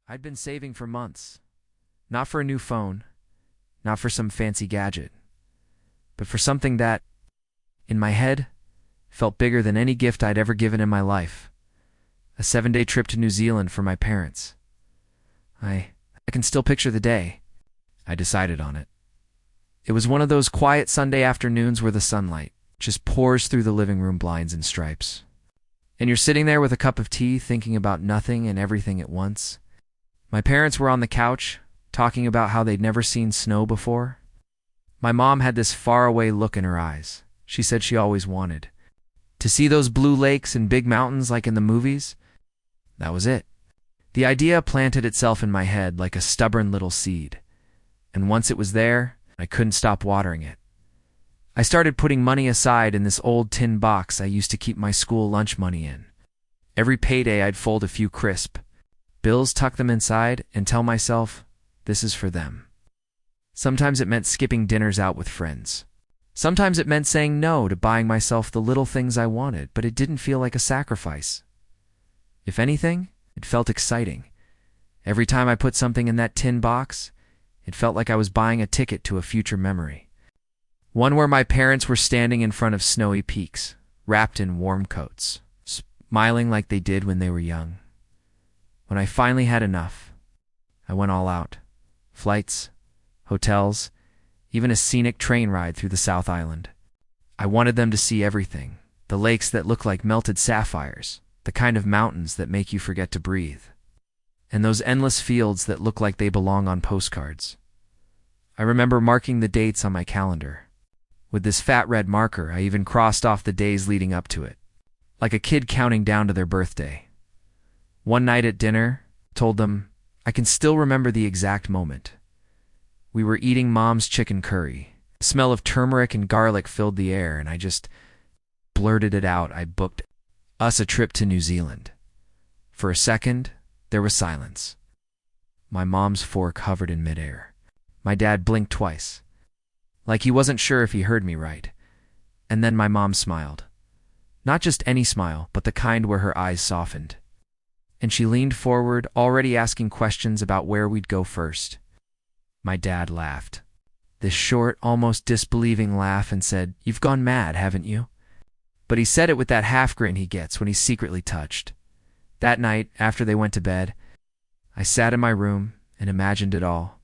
I'd been saving for months. Not for a new phone, not for some fancy gadget, but for something that, in my head, felt bigger than any gift I'd ever given in my life. A 7-day trip to New Zealand for my parents. I can still picture the day. I decided on it. It was one of those quiet Sunday afternoons where the sunlight just pours through the living room blinds in stripes. And you're sitting there with a cup of tea thinking about nothing and everything at once. My parents were on the couch, talking about how they'd never seen snow before. My mom had this faraway look in her eyes. She said she always wanted to see those blue lakes and big mountains like in the movies. That was it. The idea planted itself in my head like a stubborn little seed. And once it was there, I couldn't stop watering it. I started putting money aside in this old tin box I used to keep my school lunch money in. Every payday I'd fold a few crisp bills, tuck them inside, and tell myself, this is for them. Sometimes it meant skipping dinners out with friends. Sometimes it meant saying no to buying myself the little things I wanted, but it didn't feel like a sacrifice. If anything, it felt exciting. Every time I put something in that tin box, it felt like I was buying a ticket to a future memory. One where my parents were standing in front of snowy peaks, wrapped in warm coats, smiling like they did when they were young. When I finally had enough, I went all out. Flights, hotels, even a scenic train ride through the South Island. I wanted them to see everything. The lakes that look like melted sapphires, the kind of mountains that make you forget to breathe, and those endless fields that look like they belong on postcards. I remember marking the dates on my calendar. With this fat red marker, I even crossed off the days leading up to it, like a kid counting down to their birthday. One night at dinner, told them, I can still remember the exact moment. We were eating Mom's chicken curry. The smell of turmeric and garlic filled the air, and I just blurted it out. I booked us a trip to New Zealand. For a second, there was silence. My mom's fork hovered in midair. My dad blinked twice, like he wasn't sure if he heard me right. And then my mom smiled. Not just any smile, but the kind where her eyes softened. And she leaned forward, already asking questions about where we'd go first. My dad laughed. This short, almost disbelieving laugh, and said, "You've gone mad, haven't you?" But he said it with that half grin he gets when he's secretly touched. That night, after they went to bed, I sat in my room and imagined it all.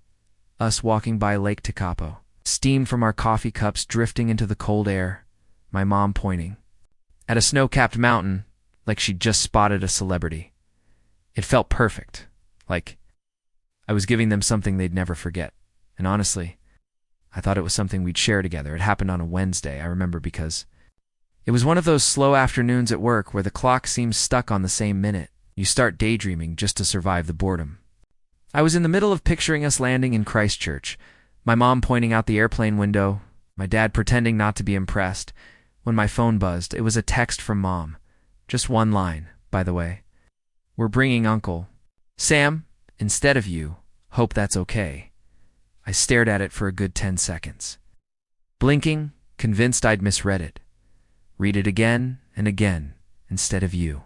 Us walking by Lake Tekapo, steam from our coffee cups drifting into the cold air, my mom pointing at a snow-capped mountain like she'd just spotted a celebrity. It felt perfect, like I was giving them something they'd never forget. And honestly, I thought it was something we'd share together. It happened on a Wednesday, I remember, because it was one of those slow afternoons at work where the clock seems stuck on the same minute. You start daydreaming just to survive the boredom. I was in the middle of picturing us landing in Christchurch, my mom pointing out the airplane window, my dad pretending not to be impressed, when my phone buzzed. It was a text from Mom. Just one line, by the way. "We're bringing Uncle Sam instead of you. Hope that's okay." I stared at it for a good 10 seconds, blinking, convinced I'd misread it. Read it again and again, instead of you.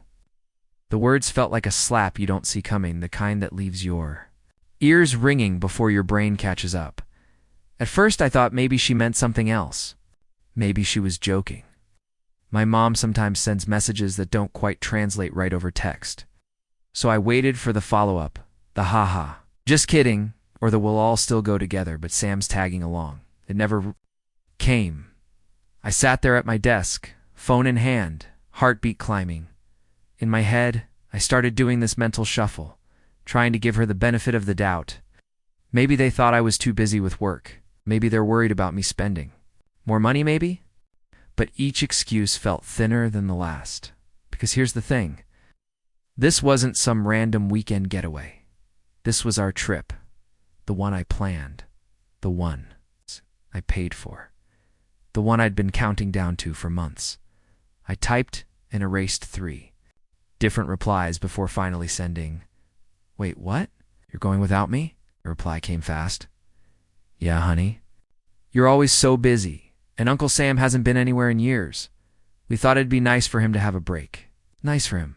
The words felt like a slap you don't see coming, the kind that leaves your ears ringing before your brain catches up. At first I thought maybe she meant something else. Maybe she was joking. My mom sometimes sends messages that don't quite translate right over text. So I waited for the follow-up, the ha-ha. Just kidding, or the we'll all still go together, but Sam's tagging along. It never came. I sat there at my desk, phone in hand, heartbeat climbing. In my head, I started doing this mental shuffle, trying to give her the benefit of the doubt. Maybe they thought I was too busy with work. Maybe they're worried about me spending more money, maybe? But each excuse felt thinner than the last. Because here's the thing. This wasn't some random weekend getaway. This was our trip. The one I planned. The one I paid for. The one I'd been counting down to for months. I typed and erased 3 different replies before finally sending, "Wait, what? You're going without me?" The reply came fast. "Yeah, honey. You're always so busy, and Uncle Sam hasn't been anywhere in years. We thought it'd be nice for him to have a break. Nice for him."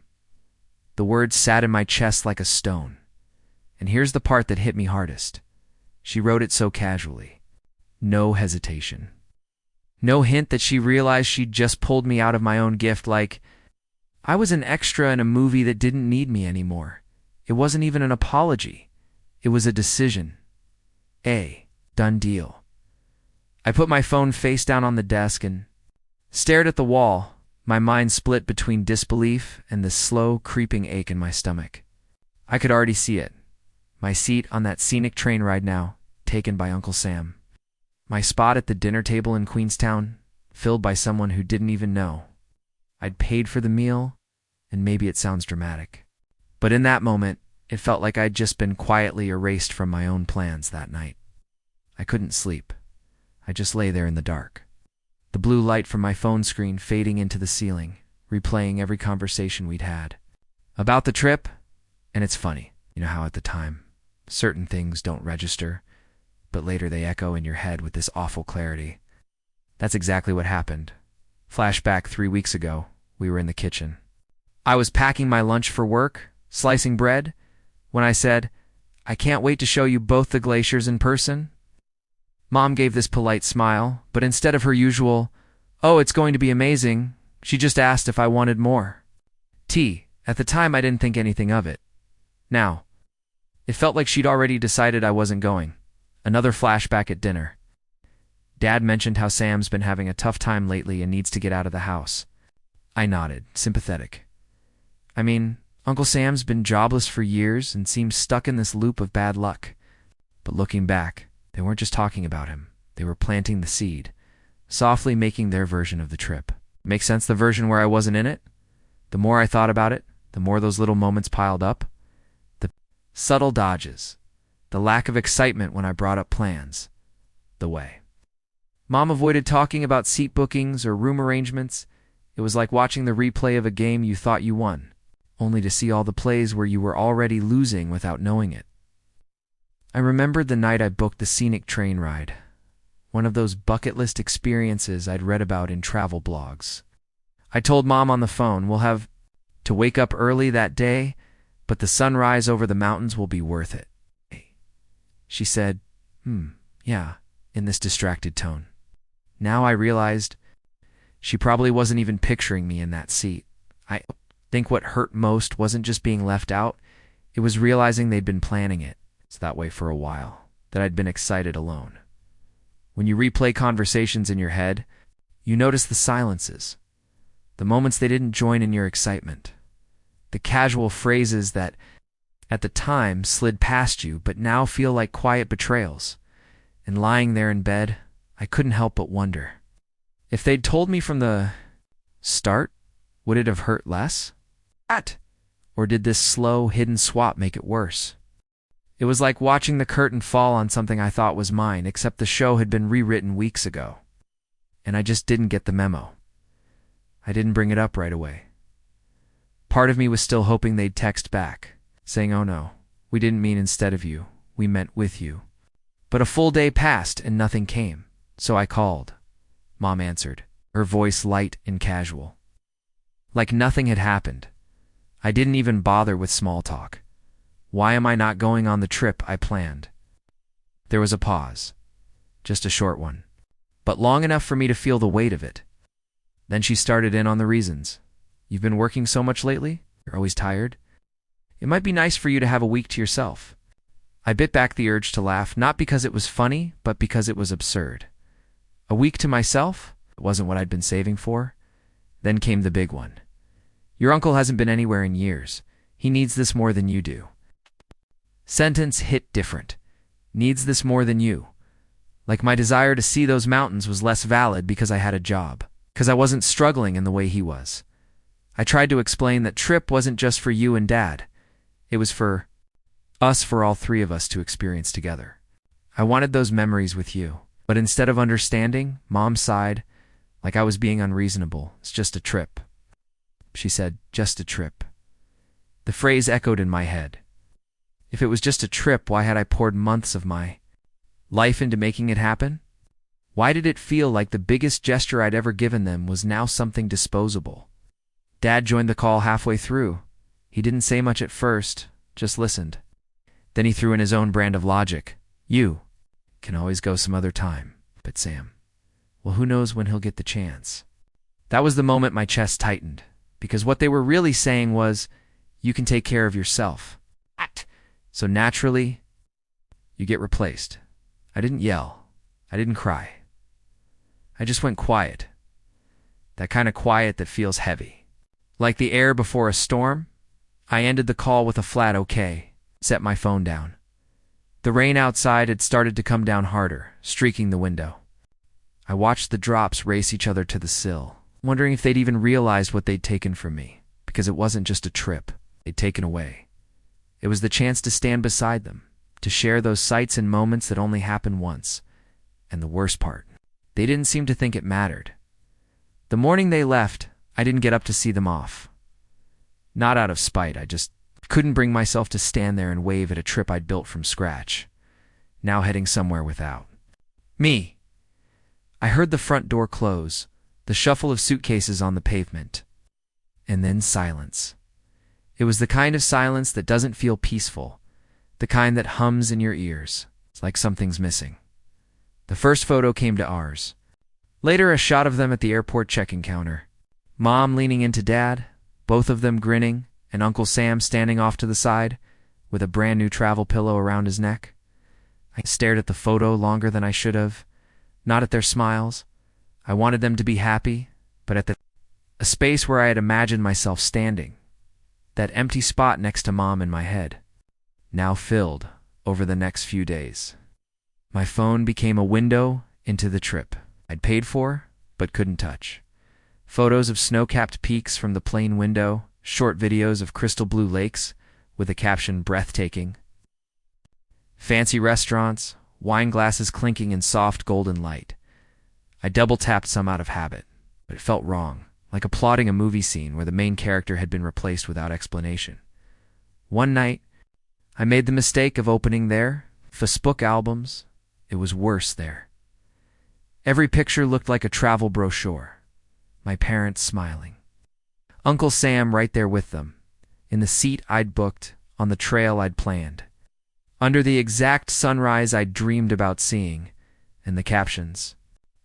The words sat in my chest like a stone. And here's the part that hit me hardest. She wrote it so casually. No hesitation. No hint that she realized she'd just pulled me out of my own gift, like I was an extra in a movie that didn't need me anymore. It wasn't even an apology. It was a decision. Done deal. I put my phone face down on the desk and stared at the wall, my mind split between disbelief and this slow, creeping ache in my stomach. I could already see it. My seat on that scenic train ride now, taken by Uncle Sam. My spot at the dinner table in Queenstown, filled by someone who didn't even know. I'd paid for the meal, and maybe it sounds dramatic. But in that moment, it felt like I'd just been quietly erased from my own plans that night. I couldn't sleep. I just lay there in the dark. The blue light from my phone screen fading into the ceiling, replaying every conversation we'd had. About the trip, and it's funny, you know how at the time, certain things don't register, but later they echo in your head with this awful clarity. That's exactly what happened. Flashback 3 weeks ago, we were in the kitchen. I was packing my lunch for work, slicing bread, when I said, "I can't wait to show you both the glaciers in person." Mom gave this polite smile, but instead of her usual, "Oh, it's going to be amazing," she just asked if I wanted more. At the time I didn't think anything of it. Now, it felt like she'd already decided I wasn't going. Another flashback at dinner. Dad mentioned how Sam's been having a tough time lately and needs to get out of the house. I nodded, sympathetic. I mean, Uncle Sam's been jobless for years and seems stuck in this loop of bad luck. But looking back, they weren't just talking about him. They were planting the seed, softly making their version of the trip. Make sense, the version where I wasn't in it? The more I thought about it, the more those little moments piled up. The subtle dodges, the lack of excitement when I brought up plans, the way Mom avoided talking about seat bookings or room arrangements. It was like watching the replay of a game you thought you won, only to see all the plays where you were already losing without knowing it. I remembered the night I booked the scenic train ride, one of those bucket list experiences I'd read about in travel blogs. I told Mom on the phone, we'll have to wake up early that day, but the sunrise over the mountains will be worth it. She said, yeah, in this distracted tone. Now I realized she probably wasn't even picturing me in that seat. I think what hurt most wasn't just being left out, it was realizing they'd been planning it. It's that way for a while, that I'd been excited alone. When you replay conversations in your head, you notice the silences, the moments they didn't join in your excitement, the casual phrases that, at the time, slid past you but now feel like quiet betrayals. And lying there in bed, I couldn't help but wonder, if they'd told me from the start, would it have hurt less? Or did this slow, hidden swap make it worse? It was like watching the curtain fall on something I thought was mine, except the show had been rewritten weeks ago. And I just didn't get the memo. I didn't bring it up right away. Part of me was still hoping they'd text back, saying, "Oh no, we didn't mean instead of you, we meant with you." But a full day passed and nothing came, so I called. Mom answered, her voice light and casual. Like nothing had happened. I didn't even bother with small talk. Why am I not going on the trip I planned? There was a pause, just a short one, but long enough for me to feel the weight of it. Then she started in on the reasons. You've been working so much lately? You're always tired? It might be nice for you to have a week to yourself. I bit back the urge to laugh, not because it was funny, but because it was absurd. A week to myself? It wasn't what I'd been saving for. Then came the big one. Your uncle hasn't been anywhere in years. He needs this more than you do. Sentence hit different. Needs this more than you. Like my desire to see those mountains was less valid because I had a job, because I wasn't struggling in the way he was. I tried to explain that trip wasn't just for you and Dad. It was for us, for all three of us to experience together. I wanted those memories with you, but instead of understanding, Mom sighed, like I was being unreasonable. It's just a trip. She said, just a trip. The phrase echoed in my head. If it was just a trip, why had I poured months of my life into making it happen? Why did it feel like the biggest gesture I'd ever given them was now something disposable? Dad joined the call halfway through. He didn't say much at first, just listened. Then he threw in his own brand of logic. You can always go some other time. But Sam, well, who knows when he'll get the chance? That was the moment my chest tightened, because what they were really saying was, you can take care of yourself. So naturally, you get replaced. I didn't yell. I didn't cry. I just went quiet. That kind of quiet that feels heavy. Like the air before a storm, I ended the call with a flat okay, set my phone down. The rain outside had started to come down harder, streaking the window. I watched the drops race each other to the sill, wondering if they'd even realized what they'd taken from me, because it wasn't just a trip they'd taken away. It was the chance to stand beside them, to share those sights and moments that only happen once. And the worst part, they didn't seem to think it mattered. The morning they left, I didn't get up to see them off. Not out of spite, I just couldn't bring myself to stand there and wave at a trip I'd built from scratch, now heading somewhere without me. I heard the front door close, the shuffle of suitcases on the pavement, and then silence. It was the kind of silence that doesn't feel peaceful, the kind that hums in your ears. It's like something's missing. The first photo came to ours. Later, a shot of them at the airport check-in counter. Mom leaning into Dad, both of them grinning, and Uncle Sam standing off to the side, with a brand new travel pillow around his neck. I stared at the photo longer than I should have, not at their smiles. I wanted them to be happy, but at a space where I had imagined myself standing. That empty spot next to Mom in my head, now filled over the next few days. My phone became a window into the trip I'd paid for, but couldn't touch. Photos of snow-capped peaks from the plane window, short videos of crystal blue lakes with the caption breathtaking. Fancy restaurants, wine glasses clinking in soft golden light. I double-tapped some out of habit, but it felt wrong. Like applauding a movie scene where the main character had been replaced without explanation. One night, I made the mistake of opening their Facebook albums. It was worse there. Every picture looked like a travel brochure. My parents smiling. Uncle Sam right there with them, in the seat I'd booked, on the trail I'd planned. Under the exact sunrise I'd dreamed about seeing, and the captions.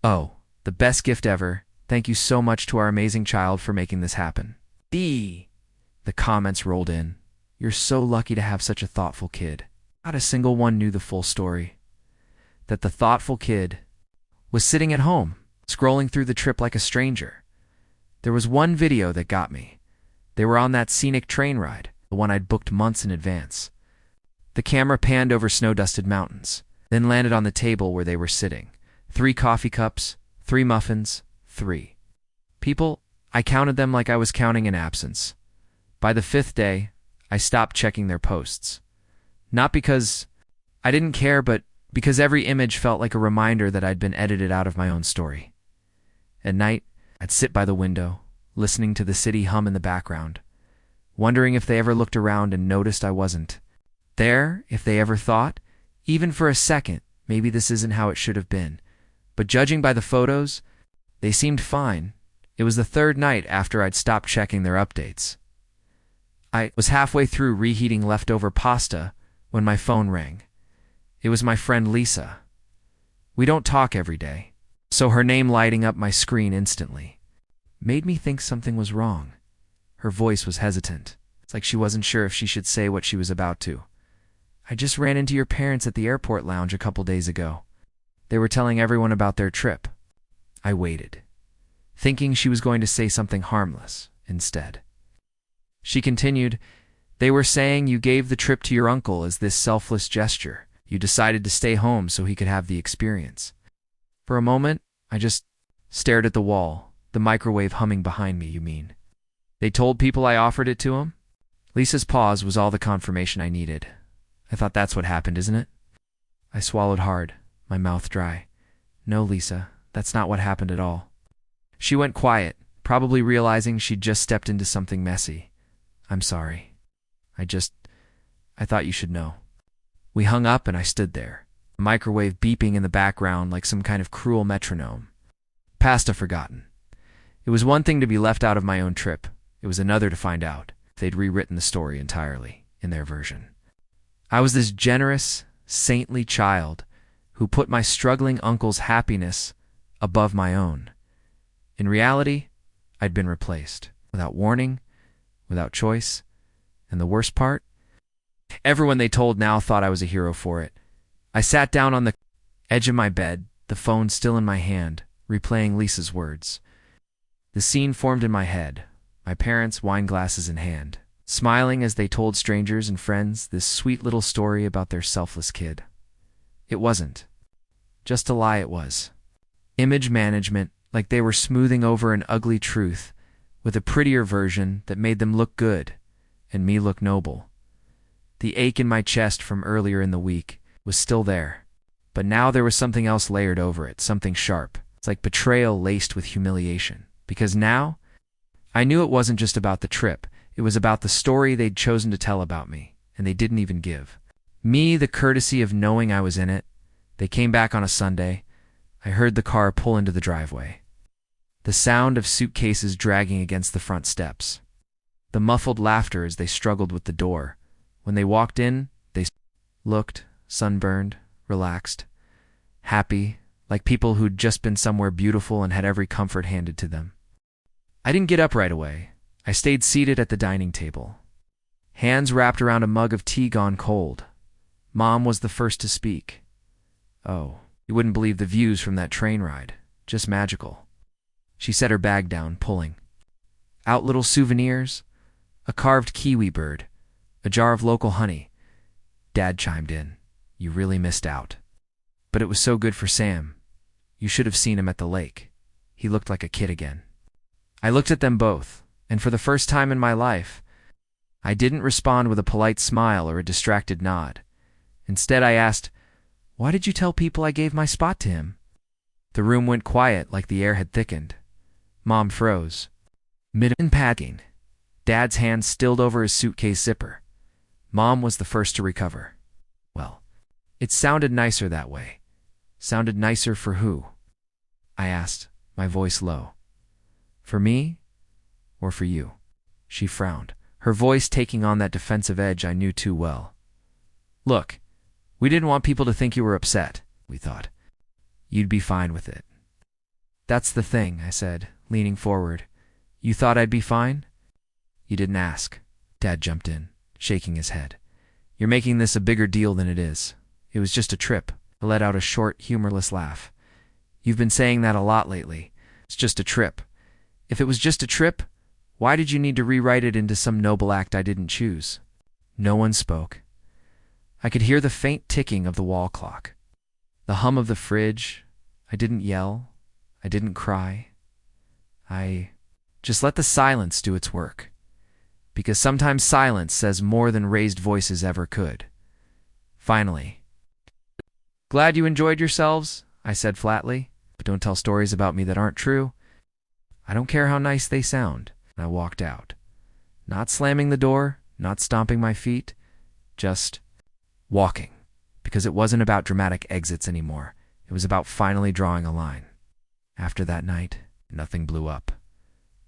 Oh, the best gift ever. Thank you so much to our amazing child for making this happen. The comments rolled in. You're so lucky to have such a thoughtful kid. Not a single one knew the full story. That the thoughtful kid was sitting at home, scrolling through the trip like a stranger. There was one video that got me. They were on that scenic train ride, the one I'd booked months in advance. The camera panned over snow-dusted mountains, then landed on the table where they were sitting. 3 coffee cups, 3 muffins, 3 people. I counted them like I was counting an absence. By the 5th day, I stopped checking their posts. Not because I didn't care, but because every image felt like a reminder that I'd been edited out of my own story. At night, I'd sit by the window, listening to the city hum in the background, wondering if they ever looked around and noticed I wasn't there, if they ever thought, even for a second, maybe this isn't how it should have been. But judging by the photos, they seemed fine. It was the 3rd night after I'd stopped checking their updates. I was halfway through reheating leftover pasta when my phone rang. It was my friend Lisa. We don't talk every day, so her name lighting up my screen instantly made me think something was wrong. Her voice was hesitant. It's like she wasn't sure if she should say what she was about to. I just ran into your parents at the airport lounge a couple days ago. They were telling everyone about their trip. I waited, thinking she was going to say something harmless instead. She continued, they were saying you gave the trip to your uncle as this selfless gesture. You decided to stay home so he could have the experience. For a moment, I just stared at the wall, the microwave humming behind me, you mean. They told people I offered it to him? Lisa's pause was all the confirmation I needed. I thought that's what happened, isn't it? I swallowed hard, my mouth dry. No, Lisa, that's not what happened at all. She went quiet, probably realizing she'd just stepped into something messy. I'm sorry. I thought you should know. We hung up and I stood there, a microwave beeping in the background like some kind of cruel metronome. Pasta forgotten. It was one thing to be left out of my own trip. It was another to find out if they'd rewritten the story entirely, in their version. I was this generous, saintly child who put my struggling uncle's happiness above my own. In reality, I'd been replaced, without warning, without choice, and the worst part? Everyone they told now thought I was a hero for it. I sat down on the edge of my bed, the phone still in my hand, replaying Lisa's words. The scene formed in my head, my parents' wine glasses in hand, smiling as they told strangers and friends this sweet little story about their selfless kid. It wasn't. Just a lie it was. Image management, like they were smoothing over an ugly truth with a prettier version that made them look good and me look noble. The ache in my chest from earlier in the week was still there, but now there was something else layered over it, something sharp. It's like betrayal laced with humiliation. Because now, I knew it wasn't just about the trip. It was about the story they'd chosen to tell about me, and they didn't even give me the courtesy of knowing I was in it. They came back on a Sunday. I heard the car pull into the driveway. The sound of suitcases dragging against the front steps. The muffled laughter as they struggled with the door. When they walked in, they looked sunburned, relaxed, happy, like people who'd just been somewhere beautiful and had every comfort handed to them. I didn't get up right away. I stayed seated at the dining table, hands wrapped around a mug of tea gone cold. Mom was the first to speak. Oh, you wouldn't believe the views from that train ride. Just magical. She set her bag down, pulling out little souvenirs, a carved kiwi bird, a jar of local honey. Dad chimed in. You really missed out. But it was so good for Sam. You should have seen him at the lake. He looked like a kid again. I looked at them both, and for the first time in my life, I didn't respond with a polite smile or a distracted nod. Instead, I asked, "Why did you tell people I gave my spot to him?" The room went quiet like the air had thickened. Mom froze. Mid-packing. Dad's hand stilled over his suitcase zipper. Mom was the first to recover. Well, it sounded nicer that way. Sounded nicer for who? I asked, my voice low. For me or for you? She frowned, her voice taking on that defensive edge I knew too well. Look, we didn't want people to think you were upset, we thought. You'd be fine with it. That's the thing, I said, leaning forward. You thought I'd be fine? You didn't ask. Dad jumped in, shaking his head. You're making this a bigger deal than it is. It was just a trip. I let out a short, humorless laugh. You've been saying that a lot lately. It's just a trip. If it was just a trip, why did you need to rewrite it into some noble act I didn't choose? No one spoke. I could hear the faint ticking of the wall clock. The hum of the fridge. I didn't yell. I didn't cry. I just let the silence do its work. Because sometimes silence says more than raised voices ever could. Finally. Glad you enjoyed yourselves, I said flatly, but don't tell stories about me that aren't true. I don't care how nice they sound. And I walked out. Not slamming the door, not stomping my feet, just walking. Because it wasn't about dramatic exits anymore. It was about finally drawing a line. After that night, nothing blew up.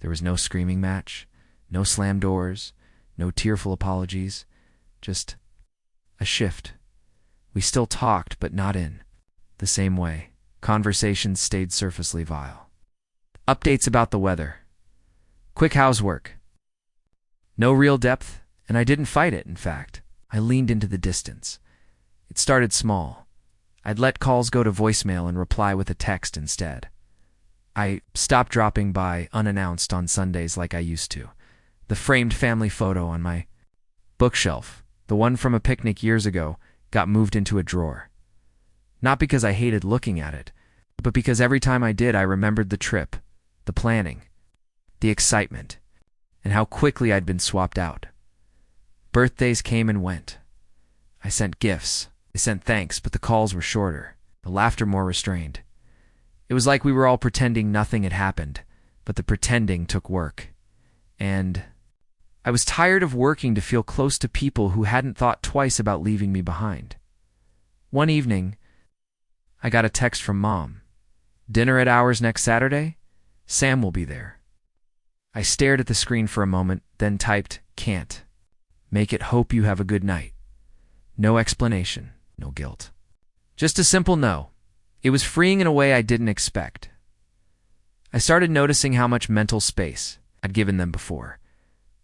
There was no screaming match, no slammed doors, no tearful apologies, just a shift. We still talked, but not in the same way. Conversations stayed surfacely vile. Updates about the weather. Quick housework. No real depth, and I didn't fight it, in fact. I leaned into the distance. It started small. I'd let calls go to voicemail and reply with a text instead. I stopped dropping by unannounced on Sundays like I used to. The framed family photo on my bookshelf, the one from a picnic years ago, got moved into a drawer. Not because I hated looking at it, but because every time I did I remembered the trip, the planning, the excitement, and how quickly I'd been swapped out. Birthdays came and went. I sent gifts. I sent thanks, but the calls were shorter, the laughter more restrained. It was like we were all pretending nothing had happened, but the pretending took work. And I was tired of working to feel close to people who hadn't thought twice about leaving me behind. One evening, I got a text from Mom. Dinner at ours next Saturday? Sam will be there. I stared at the screen for a moment, then typed, can't. Make it hope you have a good night. No explanation, no guilt. Just a simple no. It was freeing in a way I didn't expect. I started noticing how much mental space I'd given them before,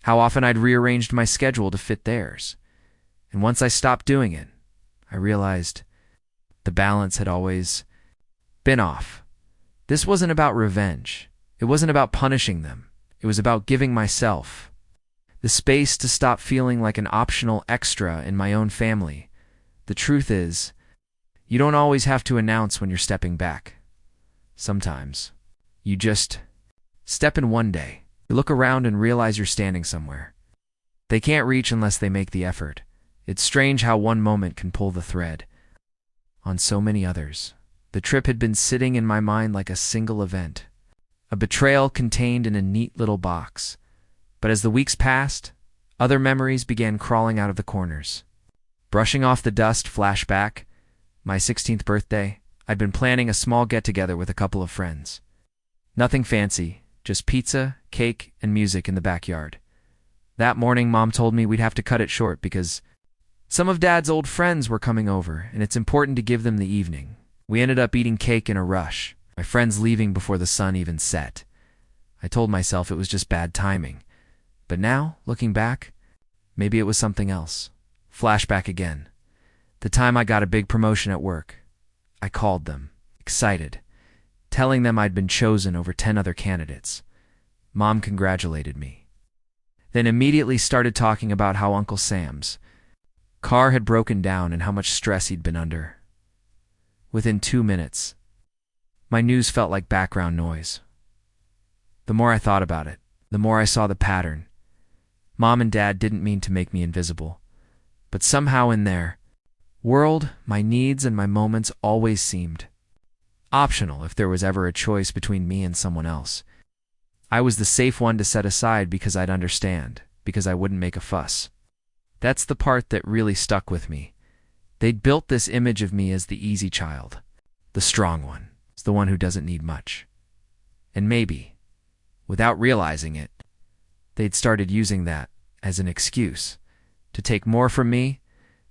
how often I'd rearranged my schedule to fit theirs. And once I stopped doing it, I realized the balance had always been off. This wasn't about revenge. It wasn't about punishing them. It was about giving myself the space to stop feeling like an optional extra in my own family. The truth is, you don't always have to announce when you're stepping back. Sometimes, you just step in one day. You look around and realize you're standing somewhere. They can't reach unless they make the effort. It's strange how one moment can pull the thread on so many others. The trip had been sitting in my mind like a single event, a betrayal contained in a neat little box. But as the weeks passed, other memories began crawling out of the corners. Brushing off the dust, flashback, my 16th birthday, I'd been planning a small get-together with a couple of friends. Nothing fancy, just pizza, cake, and music in the backyard. That morning, Mom told me we'd have to cut it short because some of Dad's old friends were coming over, and it's important to give them the evening. We ended up eating cake in a rush, my friends leaving before the sun even set. I told myself it was just bad timing. But now, looking back, maybe it was something else. Flashback again. The time I got a big promotion at work. I called them, excited, telling them I'd been chosen over 10 other candidates. Mom congratulated me. Then immediately started talking about how Uncle Sam's car had broken down and how much stress he'd been under. Within 2 minutes, my news felt like background noise. The more I thought about it, the more I saw the pattern. Mom and Dad didn't mean to make me invisible, but somehow in their world, my needs and my moments always seemed optional if there was ever a choice between me and someone else. I was the safe one to set aside because I'd understand, because I wouldn't make a fuss. That's the part that really stuck with me. They'd built this image of me as the easy child, the strong one, the one who doesn't need much. And maybe, without realizing it, they'd started using that as an excuse to take more from me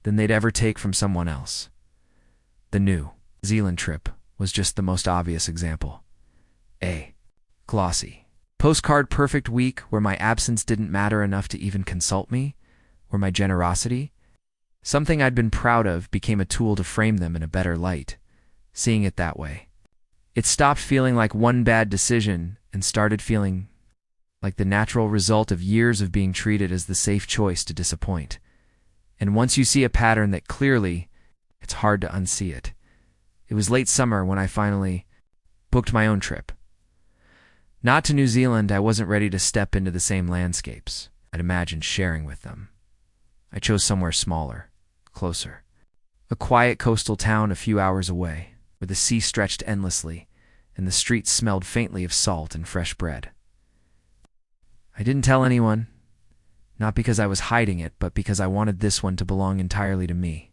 than they'd ever take from someone else. The New Zealand trip was just the most obvious example. A glossy, postcard-perfect week where my absence didn't matter enough to even consult me, where my generosity, something I'd been proud of, became a tool to frame them in a better light. Seeing it that way, it stopped feeling like one bad decision and started feeling like the natural result of years of being treated as the safe choice to disappoint. And once you see a pattern that clearly, it's hard to unsee it. It was late summer when I finally booked my own trip. Not to New Zealand. I wasn't ready to step into the same landscapes I'd imagined sharing with them. I chose somewhere smaller, closer. A quiet coastal town a few hours away, where the sea stretched endlessly and the streets smelled faintly of salt and fresh bread. I didn't tell anyone, not because I was hiding it, but because I wanted this one to belong entirely to me.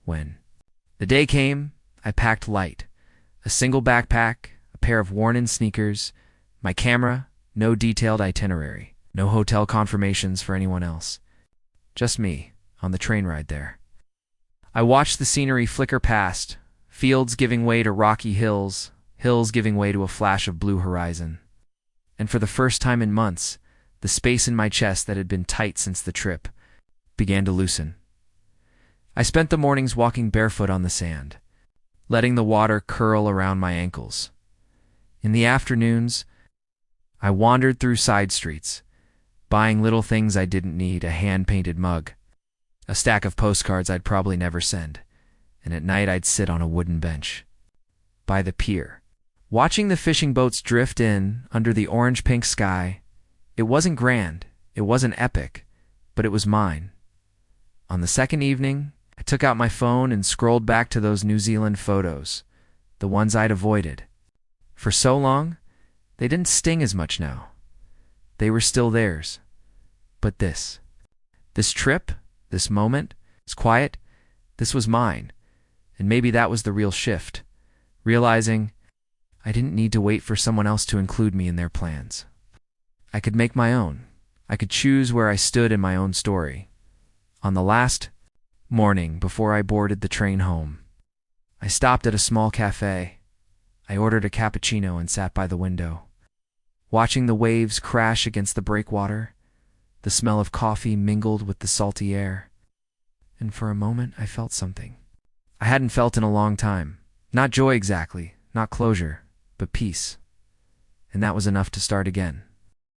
When the day came, I packed light, a single backpack, a pair of worn-in sneakers, my camera, no detailed itinerary, no hotel confirmations for anyone else. Just me, on the train ride there. I watched the scenery flicker past, fields giving way to rocky hills, hills giving way to a flash of blue horizon. And for the first time in months, the space in my chest that had been tight since the trip began to loosen. I spent the mornings walking barefoot on the sand, letting the water curl around my ankles. In the afternoons, I wandered through side streets, buying little things I didn't need, a hand-painted mug, a stack of postcards I'd probably never send, and at night I'd sit on a wooden bench by the pier, watching the fishing boats drift in under the orange-pink sky. It wasn't grand, it wasn't epic, but it was mine. On the second evening, I took out my phone and scrolled back to those New Zealand photos, the ones I'd avoided. For so long, they didn't sting as much now. They were still theirs. But this trip, this moment, this quiet, this was mine. And maybe that was the real shift, realizing I didn't need to wait for someone else to include me in their plans. I could make my own. I could choose where I stood in my own story. On the last morning before I boarded the train home. I stopped at a small cafe. I ordered a cappuccino and sat by the window, watching the waves crash against the breakwater. The smell of coffee mingled with the salty air, and for a moment I felt something I hadn't felt in a long time. Not joy exactly, not closure, but peace. And that was enough to start again.